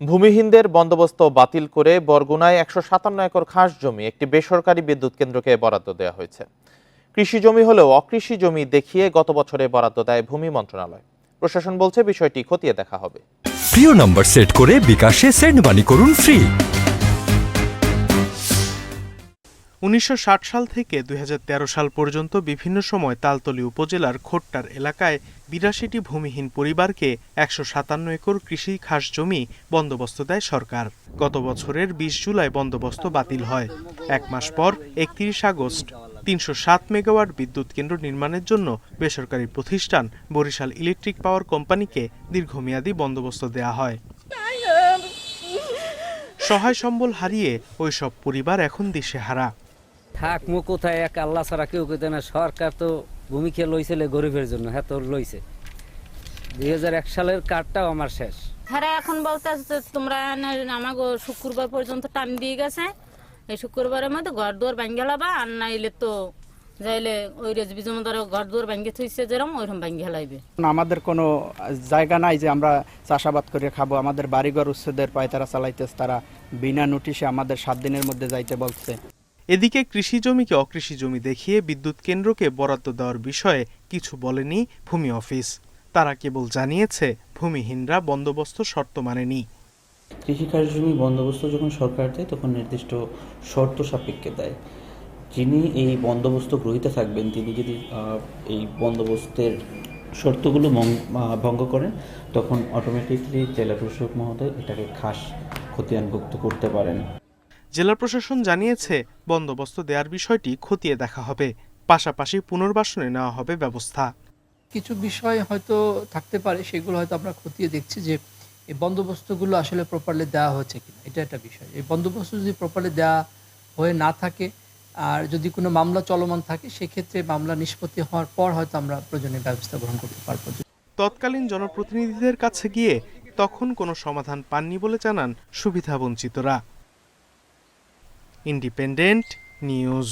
ভূমিহীনদের বন্দোবস্ত বাতিল করে বরগুনায় ১৫৭ একর খাস জমি একটি বেসরকারি বিদ্যুৎ কেন্দ্রকে বরাদ্দ দেওয়া হয়েছে। কৃষি জমি হলেও অকৃষি জমি দেখিয়ে গত বছরে বরাদ্দ দেয় ভূমি মন্ত্রণালয়। প্রশাসন বলছে বিষয়টি খতিয়ে দেখা হবে। প্রিয় নম্বর সেট করে বিকাশে সেন্ড মানি করুন ফ্রি। ১৯৬০ সাল থেকে ২০১৩ সাল পর্যন্ত বিভিন্ন সময় তালতলী উপজেলার খোট্টার এলাকায় ৮২টি ভূমিহীন পরিবারকে ১৫৭ একর কৃষি খাস জমি বন্দোবস্ত দেয় সরকার। গত বছরের ২০ জুলাই বন্দোবস্ত বাতিল হয়। এক মাস পর ৩১ আগস্ট ৩০৭ মেগাওয়াট বিদ্যুৎ কেন্দ্র নির্মাণের জন্য বেসরকারি প্রতিষ্ঠান বরিশাল ইলেকট্রিক পাওয়ার কোম্পানিকে দীর্ঘমেয়াদী বন্দোবস্ত দেয়া হয়। সহায় সম্বল হারিয়ে ওইসব পরিবার এখন দিশেহারা। থাকমো কোথায়, এক আল্লাহ ছাড়া কেউ কেউ না। সরকার তো ভূমি খেয়ে লইছিল গরিবের জন্য, হ্যাঁ তোর লইছে। ২০০১ সালের কার্ডটাও আমার শেষ। হ্যাঁ এখন বলতে তোমরা আমাকে শুক্রবার পর্যন্ত টান দিয়ে গেছে, এই শুক্রবারের মধ্যে ঘর দুয়ার ভাঙ্গে লাবা, আর নাইলে তো যাইলে ওই রেজবি জমিদার ঘর দুয়ার ভাঙ্গে থইছে যেরকম ওইরকম ভাঙ্গে লাইবে। আমাদের কোনো জায়গা নাই যে আমরা চাষাবাদ করে খাবো। আমাদের বাড়িঘর উচ্ছেদের পায়তারা চালাইতেছে, তারা বিনা নোটিশে আমাদের 7 দিনের মধ্যে যাইতে বলছে। এদিকে কৃষি জমিকে অকৃষি জমি দেখিয়ে বিদ্যুৎ কেন্দ্রকে বরাদ্দ দেওয়ার বিষয়ে কিছু বলেনি ভূমি অফিস। তারা কেবল জানিয়েছে ভূমিহীনরা বন্দোবস্ত শর্ত মানেনি। কৃষিকাজ জমি বন্দোবস্ত যখন সরকার দেয় তখন নির্দিষ্ট শর্ত সাপেক্ষে দেয়। যিনি এই বন্দোবস্ত গ্রহীতা থাকবেন তিনি যদি এই বন্দোবস্তের শর্তগুলো ভঙ্গ করেন তখন অটোমেটিকলি জেলা প্রশাসক মহোদয় এটাকে খাস খতিয়ানভুক্ত করতে পারেন। জেলা প্রশাসন জানিয়েছে বন্দোবস্ত দেওয়ার বিষয়টি খতিয়ে দেখা হবে, পাশাপাশি পুনর্বাসনে নেওয়া হবে ব্যবস্থা। কিছু বিষয় হয়তো থাকতে পারে, সেগুলো হয়তো আমরা খতিয়ে দেখছি যে এই বন্দোবস্তগুলো আসলে প্রপারলি দেওয়া হচ্ছে কিনা, এটা একটা বিষয়। এই বন্দোবস্ত যদি প্রপারলি দেওয়া হয়ে না থাকে আর যদি কোনো মামলা চলমান থাকে, সেক্ষেত্রে মামলা নিষ্পত্তি হওয়ার পর হয়তো আমরা প্রয়োজনীয় ব্যবস্থা গ্রহণ করতে পারবো। তৎকালীন জনপ্রতিনিধিদের কাছে গিয়ে তখন কোনো সমাধান পাননি বলে জানান সুবিধাবঞ্চিতরা। Independent news.